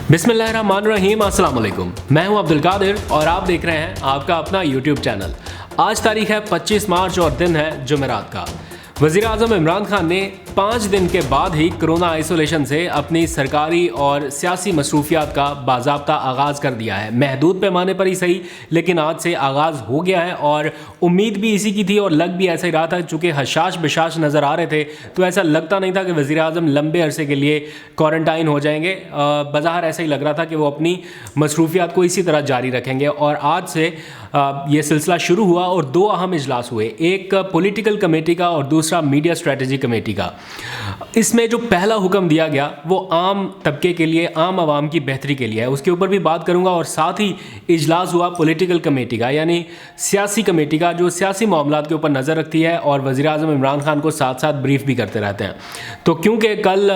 बिस्मिल्लाहिर्रहमानिर्रहीम, अस्सलाम वालेकुम। मैं हूं अब्दुल कादिर और आप देख रहे हैं आपका अपना यूट्यूब चैनल। आज तारीख है 25 मार्च और दिन है जुमेरात का। वज़ीर आज़म इमरान खान ने 5 दिन के बाद ही कोरोना आइसोलेशन से अपनी सरकारी और सियासी मसरूफियात का बाज़ाब्ता आगाज़ कर दिया है। महदूद पैमाने पर ही सही, लेकिन आज से आगाज़ हो गया है और उम्मीद भी इसी की थी और लग भी ऐसा ही रहा था। चूँकि हशाश बशाश नज़र आ रहे थे तो ऐसा लगता नहीं था कि वज़ीर आज़म लंबे अरसे के लिए क्वारंटाइन हो जाएंगे। बज़ाहिर ऐसा ही लग रहा था कि वो अपनी मसरूफियात को इसी तरह जारी रखेंगे। और आज से ये सिलसिला शुरू हुआ और 2 अहम इजलास हुए, एक पॉलिटिकल कमेटी का और दूसरा मीडिया स्ट्रेटजी कमेटी का। इसमें जो पहला हुक्म दिया गया वो आम तबके के लिए, आम आवाम की बेहतरी के लिए है, उसके ऊपर भी बात करूंगा। और साथ ही इजलास हुआ पॉलिटिकल कमेटी का, यानी सियासी कमेटी का, जो सियासी मामलात के ऊपर नज़र रखती है और वज़ीर आज़म इमरान खान को साथ साथ ब्रीफ भी करते रहते हैं। तो क्योंकि कल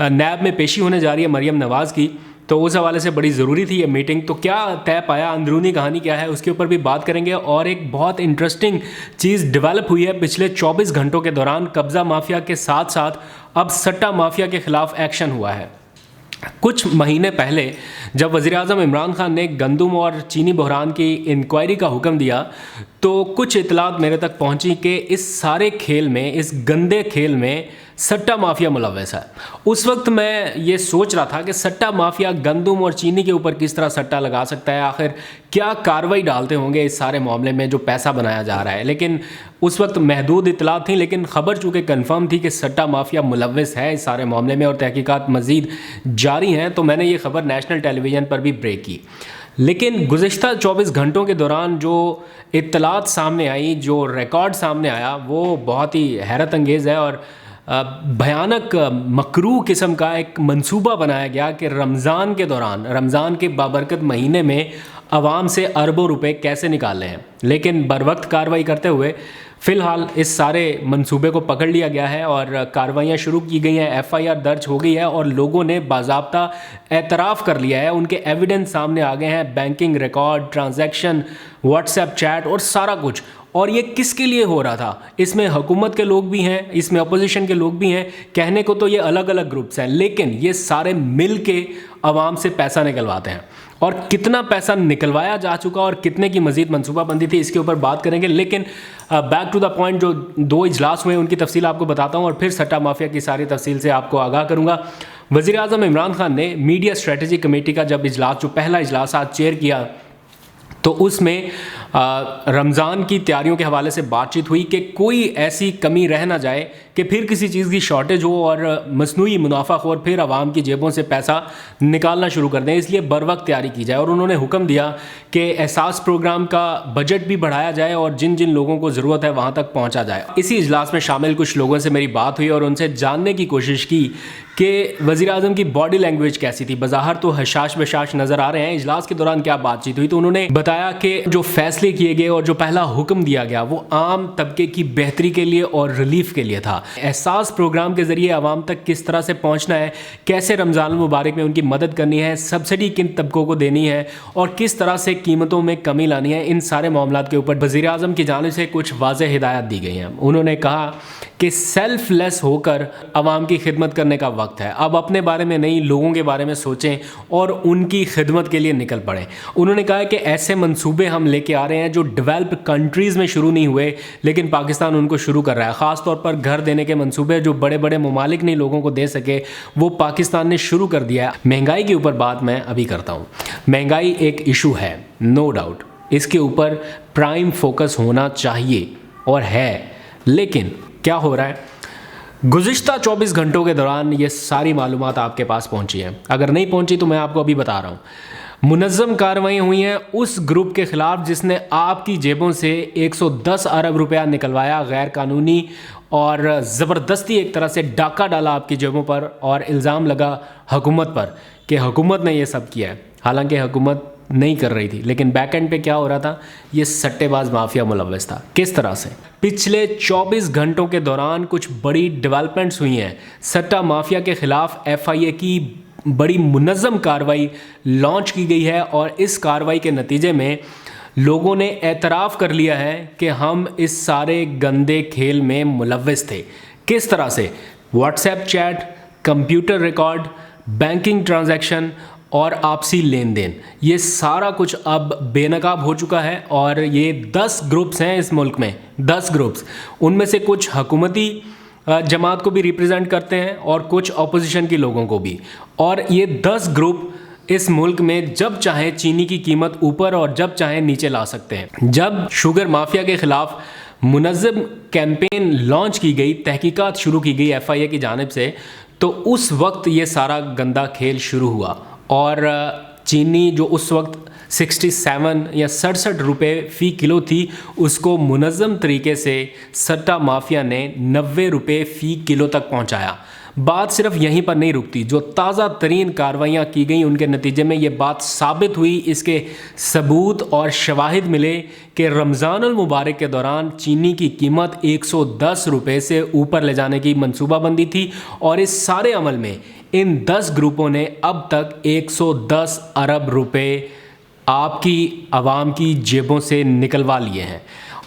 नैब में पेशी होने जा रही है मरियम नवाज़ की, तो उस हवाले से बड़ी ज़रूरी थी ये मीटिंग। तो क्या तय पाया, अंदरूनी कहानी क्या है, उसके ऊपर भी बात करेंगे। और एक बहुत इंटरेस्टिंग चीज़ डेवलप हुई है पिछले 24 घंटों के दौरान। कब्ज़ा माफिया के साथ साथ अब सट्टा माफिया के ख़िलाफ़ एक्शन हुआ है। कुछ महीने पहले जब वज़ीर आज़म इमरान खान ने गंदम और चीनी बहरान की इंक्वायरी का हुक्म दिया तो कुछ इतलात मेरे तक पहुंची कि इस सारे खेल में, इस गंदे खेल में सट्टा माफिया मुलव्वस है। उस वक्त मैं ये सोच रहा था कि सट्टा माफिया गंदम और चीनी के ऊपर किस तरह सट्टा लगा सकता है, आखिर क्या कार्रवाई डालते होंगे इस सारे मामले में जो पैसा बनाया जा रहा है। लेकिन उस वक्त महदूद इतलात थी, लेकिन ख़बर चूँकि कन्फर्म थी कि सट्टा माफिया मुलव्वस है इस सारे मामले में और तहकीकात मज़ीद जारी हैं, तो मैंने ये खबर नेशनल टेलीविज़न पर भी ब्रेक की। लेकिन गुज़िश्ता 24 घंटों के दौरान जो इत्तलात सामने आई, जो रिकॉर्ड सामने आया, वो बहुत ही हैरत अंगेज़ है। और भयानक मकरूह किस्म का एक मंसूबा बनाया गया कि रमज़ान के दौरान, रमज़ान के बाबरकत महीने में आवाम से अरबों रुपए कैसे निकाले हैं। लेकिन बर वक्त कार्रवाई करते हुए फ़िलहाल इस सारे मंसूबे को पकड़ लिया गया है और कार्रवाइयाँ शुरू की गई हैं, FIR दर्ज हो गई है और लोगों ने बाज़ाब्ता एतराफ़ कर लिया है। उनके एविडेंस सामने आ गए हैं, banking record, transaction, WhatsApp chat और सारा कुछ। और ये किसके लिए हो रहा था? इसमें हुकूमत के लोग भी हैं, इसमें अपोजिशन के लोग भी हैं। कहने को तो ये अलग अलग ग्रुप्स हैं, लेकिन ये सारे मिल के आवाम से पैसा निकलवाते हैं। और कितना पैसा निकलवाया जा चुका और कितने की मजीद मनसूबाबंदी थी, इसके ऊपर बात करेंगे। लेकिन बैक टू द पॉइंट, जो 2 इजलास हुए उनकी तफसील आपको बताता हूँ और फिर सट्टा माफिया की सारी तफसील से आपको आगाह करूँगा। वज़ीर आज़म इमरान खान ने मीडिया स्ट्रेटजी कमेटी का जब इजलास, जो पहला इजलास आज चेयर किया, तो उसमें रमज़ान की तैयारियों के हवाले से बातचीत हुई कि कोई ऐसी कमी रह ना जाए कि फिर किसी चीज़ की शॉर्टेज हो और मसनूई मुनाफाखोर फिर आवाम की जेबों से पैसा निकालना शुरू कर दें, इसलिए बर वक्त तैयारी की जाए। और उन्होंने हुक्म दिया कि एहसास प्रोग्राम का बजट भी बढ़ाया जाए और जिन जिन लोगों को ज़रूरत है वहाँ तक पहुँचा जाए। इसी इजलास में शामिल कुछ लोगों से मेरी बात हुई और उनसे जानने की कोशिश की कि वज़ीर आज़म की बॉडी लैंग्वेज कैसी थी। बज़ाहिर तो हशाश बशाश नज़र आ रहे हैं, इजलास के दौरान क्या बातचीत हुई। तो उन्होंने बताया कि जो फैसले किए गए और जो पहला हुक्म दिया गया वो आम तबके की बेहतरी के लिए और रिलीफ के लिए था। एहसास प्रोग्राम के ज़रिए आवाम तक किस तरह से पहुँचना है, कैसे रमज़ान मुबारक में उनकी मदद करनी है, सब्सिडी किन तबकों को देनी है और किस तरह से कीमतों में कमी लानी है, इन सारे मामलात के ऊपर वज़ीर आज़म की जानिब से कुछ वाज़ेह हिदायत दी गई हैं। उन्होंने कहा कि सेल्फलेस होकर आवाम की खिदमत करने का वक्त है। अब अपने बारे में नहीं, लोगों के बारे में सोचें और उनकी खिदमत के लिए निकल पड़ें। उन्होंने कहा कि ऐसे मंसूबे हम लेके आ रहे हैं जो डेवलप्ड कंट्रीज़ में शुरू नहीं हुए, लेकिन पाकिस्तान उनको शुरू कर रहा है। ख़ास तौर पर घर देने के मंसूबे जो बड़े बड़े ममालिक नहीं लोगों को दे सके, वो पाकिस्तान ने शुरू कर दिया है। महंगाई के ऊपर बात मैं अभी करता हूँ। महंगाई एक इशू है, नो डाउट, इसके ऊपर प्राइम फोकस होना चाहिए और है। लेकिन क्या हो रहा है, गुज़िश्ता 24 घंटों के दौरान ये सारी मालूमात आपके पास पहुंची है। अगर नहीं पहुंची तो मैं आपको अभी बता रहा हूँ। मुनज़्ज़म कार्रवाइयाँ हुई हैं उस ग्रुप के ख़िलाफ़ जिसने आपकी जेबों से 110 अरब रुपया निकलवाया गैर कानूनी और ज़बरदस्ती एक तरह से डाका डाला आपकी जेबों पर और इल्ज़ाम लगा हुकूमत पर कि हुकूमत ने यह सब किया है। हालांकि हुकूमत नहीं कर रही थी, लेकिन बैक एंड पे क्या हो रहा था, ये सट्टेबाज माफिया मुलव्वस था। किस तरह से पिछले 24 घंटों के दौरान कुछ बड़ी डेवलपमेंट्स हुई हैं। सट्टा माफिया के ख़िलाफ़ FIA की बड़ी मुनज़्ज़म कार्रवाई लॉन्च की गई है और इस कार्रवाई के नतीजे में लोगों ने एतराफ़ कर लिया है कि हम इस सारे गंदे खेल में मुलव्वस थे। किस तरह से? WhatsApp chat, computer record, banking transaction और आपसी लेन देन, ये सारा कुछ अब बेनकाब हो चुका है। और ये 10 ग्रुप्स हैं इस मुल्क में, 10 ग्रुप्स, उनमें से कुछ हुकूमती जमात को भी रिप्रेजेंट करते हैं और कुछ अपोजिशन के लोगों को भी। और ये 10 ग्रुप इस मुल्क में जब चाहे चीनी की कीमत ऊपर और जब चाहे नीचे ला सकते हैं। जब शुगर माफिया के खिलाफ मुनज़्ज़म कैंपेन लॉन्च की गई, तहकीकात शुरू की गई FIA की जानिब से, तो उस वक्त ये सारा गंदा खेल शुरू हुआ। और चीनी जो उस वक्त 67 या 67 रुपये फ़ी किलो थी, उसको मुनज़्ज़म तरीके से सट्टा माफिया ने 90 रुपये फ़ी किलो तक पहुंचाया। बात सिर्फ यहीं पर नहीं रुकती, जो ताज़ा तरीन कार्रवाइयाँ की गई उनके नतीजे में ये बात साबित हुई, इसके सबूत और शवाहिद मिले कि रमज़ानुल मुबारक के दौरान चीनी की कीमत 110 रुपये से ऊपर ले जाने की मनसूबाबंदी थी। और इस सारे अमल में इन 10 ग्रुपों ने अब तक 110 अरब रुपए आपकी आवाम की जेबों से निकलवा लिए हैं।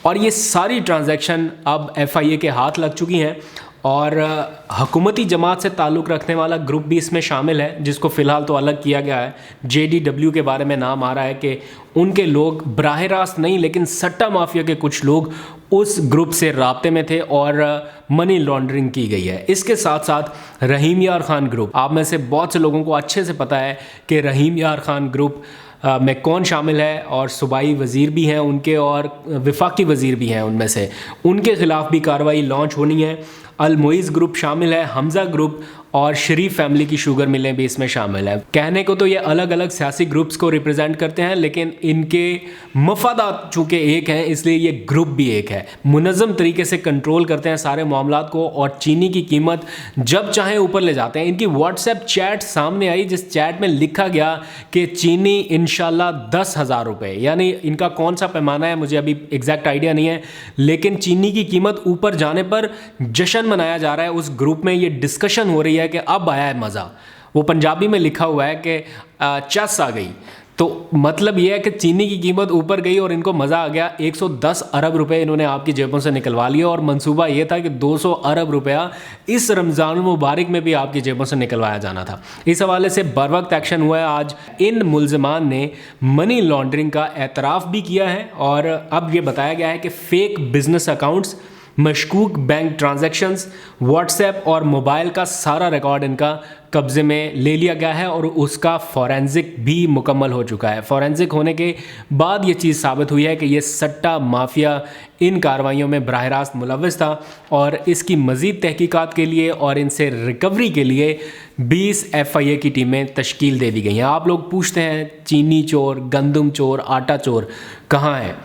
और ये सारी ट्रांजैक्शन अब FIA के हाथ लग चुकी हैं। और हुकूमती जमात से ताल्लुक़ रखने वाला ग्रुप भी इसमें शामिल है, जिसको फ़िलहाल तो अलग किया गया है। JDW के बारे में नाम आ रहा है कि उनके लोग बराह रास्त नहीं, लेकिन सट्टा माफिया के कुछ लोग उस ग्रुप से राब्ते में थे और मनी लॉन्ड्रिंग की गई है। इसके साथ साथ रहीम यार खान ग्रुप, आप में से बहुत से लोगों को अच्छे से पता है कि रहीम यार खान ग्रुप में कौन शामिल है, और सूबाई वज़ीर भी हैं उनके और वफाकी वज़ीर भी हैं उनमें से, उनके ख़िलाफ़ भी कार्रवाई लॉन्च होनी है। अलमोइज़ ग्रुप शामिल है, हमज़ा ग्रुप और शरीफ फैमिली की शुगर मिलें भी इसमें शामिल है। कहने को तो ये अलग अलग सियासी ग्रुप्स को रिप्रेजेंट करते हैं, लेकिन इनके मफादात चूँकि एक हैं, इसलिए ये ग्रुप भी एक है। मुनज़्ज़म तरीके से कंट्रोल करते हैं सारे मामलात को और चीनी की कीमत जब चाहे ऊपर ले जाते हैं। इनकी व्हाट्सएप चैट सामने आई, जिस चैट में लिखा गया कि चीनी इंशाल्लाह 10,000 रुपये, यानी इनका कौन सा पैमाना है मुझे अभी एग्जैक्ट आइडिया नहीं है, लेकिन चीनी की कीमत ऊपर जाने पर जश्न मनाया जा रहा है। उस ग्रुप में ये डिस्कशन हो रही है कि अब आया है मज़ा। वो पंजाबी में लिखा हुआ है कि चस आ गई, तो मतलब ये है कि चीनी की कीमत ऊपर गई और इनको मज़ा आ गया। 110 अरब रुपए इन्होंने आपकी जेबों से निकलवा लिया और मंसूबा ये था कि 200 अरब रुपया इस रमज़ान मुबारक में भी आपकी जेबों से निकलवाया जाना था। इस हवाले से बर वक्त एक्शन हुआ है। आज इन मुल्ज़िमान ने मनी लॉन्ड्रिंग का एतराफ़ भी किया है और अब ये बताया गया है कि फ़ेक बिजनेस अकाउंट्स, मशकूक बैंक ट्रांजैक्शंस, व्हाट्सएप और मोबाइल का सारा रिकॉर्ड इनका कब्ज़े में ले लिया गया है और उसका फॉरेंसिक भी मुकम्मल हो चुका है। फॉरेंसिक होने के बाद ये चीज़ साबित हुई है कि ये सट्टा माफिया इन कार्रवाइयों में बराह रास्त मुलव्वस था और इसकी मज़ीद तहकीकात के लिए और इनसे रिकवरी के लिए 20 FIA की टीमें तश्कील दे दी गई हैं। आप लोग पूछते हैं चीनी चोर, गंदम चोर, आटा चोर कहाँ हैं?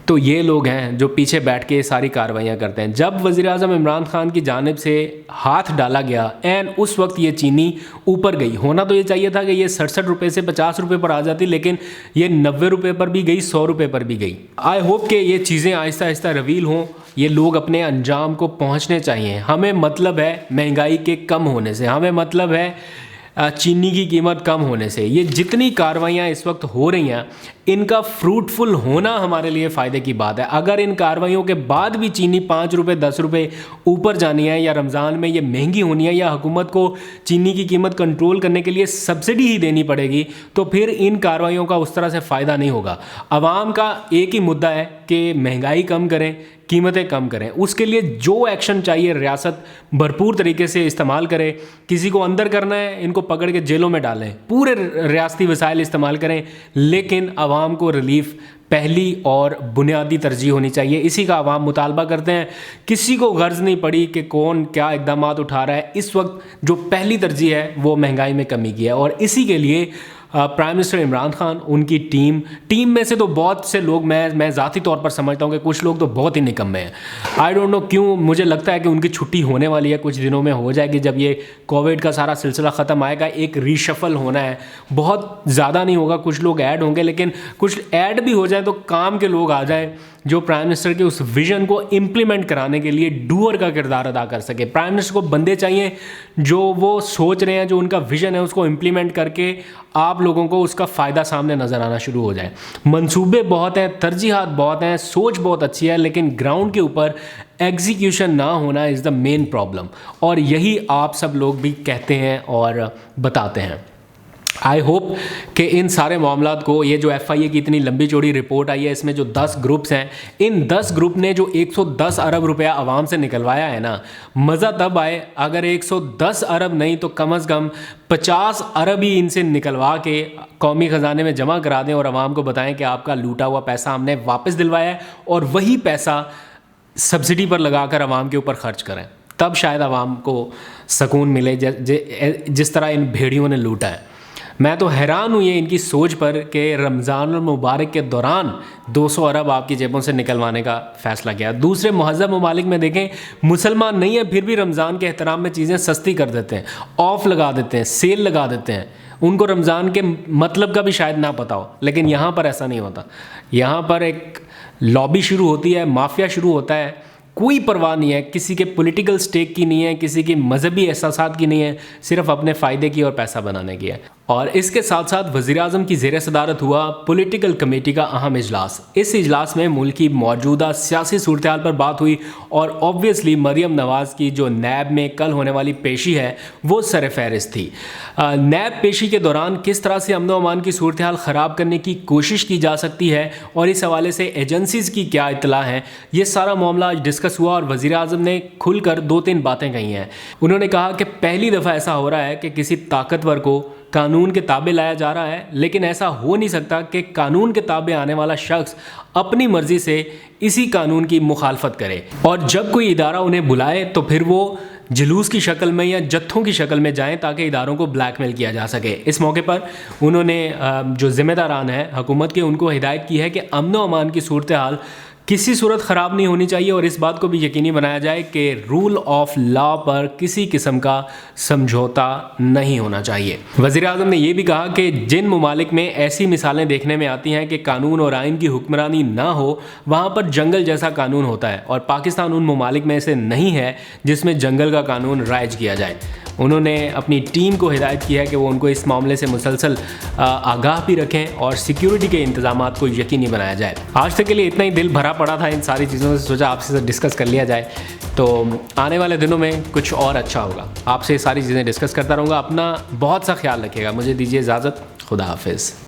तो ये लोग हैं जो पीछे बैठ के सारी कार्रवाइयाँ करते हैं। जब वज़ीर-ए-आज़म इमरान खान की जानिब से हाथ डाला गया एंड उस वक्त ये चीनी ऊपर गई। होना तो ये चाहिए था कि ये 67 रुपये से 50 रुपये पर आ जाती, लेकिन ये 90 रुपये पर भी गई, 100 रुपये पर भी गई। आई होप कि ये चीज़ें आहिस्ता आहिस्ता रिवील हों, ये लोग अपने अंजाम को पहुँचने चाहिए। हमें मतलब है महंगाई के कम होने से, हमें मतलब है चीनी की कीमत कम होने से। ये जितनी कार्रवाइयाँ इस वक्त हो रही हैं, इनका फ्रूटफुल होना हमारे लिए फ़ायदे की बात है। अगर इन कार्रवाइयों के बाद भी चीनी 5 रुपये 10 रुपये ऊपर जानी है या रमज़ान में ये महंगी होनी है या हुकूमत को चीनी की कीमत कंट्रोल करने के लिए सब्सिडी ही देनी पड़ेगी, तो फिर इन कार्रवाइयों का उस तरह से फ़ायदा नहीं होगा। आवाम का एक ही मुद्दा है कि महंगाई कम करें, कीमतें कम करें। उसके लिए जो एक्शन चाहिए रियासत भरपूर तरीके से इस्तेमाल करे। किसी को अंदर करना है, इनको पकड़ के जेलों में डालें, पूरे रियासती वसाइल इस्तेमाल करें, लेकिन आवाम को रिलीफ पहली और बुनियादी तरजीह होनी चाहिए। इसी का आवाम मुतालबा करते हैं। किसी को गर्ज नहीं पड़ी कि कौन क्या इक़दाम उठा रहा है। इस वक्त जो पहली तरजीह है वो महंगाई में कमी की है और इसी के लिए प्राइम मिनिस्टर इमरान खान, उनकी टीम में से तो बहुत से लोग, मैं ज़ाती तौर पर समझता हूँ कि कुछ लोग तो बहुत ही निकम्मे हैं। आई डोंट नो क्यों, मुझे लगता है कि उनकी छुट्टी होने वाली है, कुछ दिनों में हो जाएगी। जब ये कोविड का सारा सिलसिला ख़त्म आएगा, एक रीशफल होना है। बहुत ज़्यादा नहीं होगा, कुछ लोग ऐड होंगे, लेकिन कुछ ऐड भी हो जाए तो काम के लोग आ जाएँ जो प्राइम मिनिस्टर के उस विज़न को इम्प्लीमेंट कराने के लिए डूअर का किरदार अदा कर सके। प्राइम मिनिस्टर को बंदे चाहिए जो वो सोच रहे हैं, जो उनका विज़न है, उसको इम्प्लीमेंट करके आप लोगों को उसका फ़ायदा सामने नज़र आना शुरू हो जाए। मंसूबे बहुत हैं, तरजीहात बहुत हैं, सोच बहुत अच्छी है, लेकिन ग्राउंड के ऊपर एग्जीक्यूशन ना होना इज़ द मेन प्रॉब्लम। और यही आप सब लोग भी कहते हैं और बताते हैं। आई होप कि इन सारे मामलात को, ये जो FIA की इतनी लंबी चौड़ी रिपोर्ट आई है, इसमें जो 10 ग्रुप्स हैं, इन 10 ग्रुप ने जो 110 अरब रुपया आवाम से निकलवाया है ना, मज़ा तब आए अगर 110 अरब नहीं तो कम से कम 50 अरब ही इनसे निकलवा के कौमी ख़जाने में जमा करा दें और आवाम को बताएं कि आपका लूटा हुआ पैसा हमने वापस दिलवाया है और वही पैसा सब्सिडी पर लगाकर आवाम के ऊपर खर्च करें। तब शायद आवाम को सुकून मिले जिस तरह इन भेड़ियों ने लूटा है। मैं तो हैरान हुई है इनकी सोच पर कि रमज़ान मुबारक के दौरान 200 अरब आपकी जेबों से निकलवाने का फ़ैसला किया। दूसरे महज़ब ममालिक में देखें, मुसलमान नहीं है फिर भी रमज़ान के एहतराम में चीज़ें सस्ती कर देते हैं, ऑफ़ लगा देते हैं, सेल लगा देते हैं। उनको रमज़ान के मतलब का भी शायद ना पता हो, लेकिन यहाँ पर ऐसा नहीं होता। यहाँ पर एक लॉबी शुरू होती है, माफिया शुरू होता है। कोई परवाह नहीं है किसी के पॉलिटिकल स्टेक की, नहीं है किसी की मजहबी एहसासात की, नहीं है, सिर्फ अपने फ़ायदे की और पैसा बनाने की है। और इसके साथ साथ वज़ीर-ए-आज़म की ज़ेर सदारत हुआ पॉलिटिकल कमेटी का अहम इजलास। इस इजलास में मुल्क की मौजूदा सियासी सूरत हाल पर बात हुई और ऑब्वियसली मरियम नवाज़ की जो नैब में कल होने वाली पेशी है वो सर फहरिस्त थी। नैब पेशी के दौरान किस तरह से अमन व अमान की सूरत हाल ख़राब करने की कोशिश की जा सकती है और इस हवाले से एजेंसीज़ की क्या इत्तला है, ये सारा मामला आज डिस्कस हुआ और वज़ीर-ए-आज़म ने खुलकर 2-3 बातें कही हैं। उन्होंने कहा कि पहली दफ़ा ऐसा हो रहा है कि किसी ताकतवर को कानून के ताबे लाया जा रहा है, लेकिन ऐसा हो नहीं सकता कि कानून के ताबे आने वाला शख्स अपनी मर्ज़ी से इसी कानून की मुखालफत करे और जब कोई इदारा उन्हें बुलाए तो फिर वो जुलूस की शक्ल में या जत्थों की शक्ल में जाएं ताकि इदारों को ब्लैकमेल किया जा सके। इस मौके पर उन्होंने जो ज़िम्मेदारान हैं हुकूमत के, उनको हिदायत की है कि अमन व अमान की सूरत हाल किसी सूरत ख़राब नहीं होनी चाहिए और इस बात को भी यकीनी बनाया जाए कि रूल ऑफ लॉ पर किसी किस्म का समझौता नहीं होना चाहिए। वज़ीर-ए-आज़म ने यह भी कहा कि जिन ममालिक में ऐसी मिसालें देखने में आती हैं कि कानून और आइन की हुक्मरानी ना हो, वहाँ पर जंगल जैसा कानून होता है और पाकिस्तान उन ममालिक में से नहीं है जिसमें जंगल का कानून राइज किया जाए। उन्होंने अपनी टीम को हिदायत की है कि वो उनको इस मामले से मुसलसल आगाह भी रखें और सिक्योरिटी के इंतजामात को यकीनी बनाया जाए। आज तक के लिए इतना ही, दिल भरा पड़ा था इन सारी चीज़ों से, सोचा आपसे डिस्कस कर लिया जाए। तो आने वाले दिनों में कुछ और अच्छा होगा, आपसे ये सारी चीज़ें डिस्कस करता रहूँगा। अपना बहुत सा ख्याल रखिएगा। मुझे दीजिए इजाज़त, खुदा हाफिज़।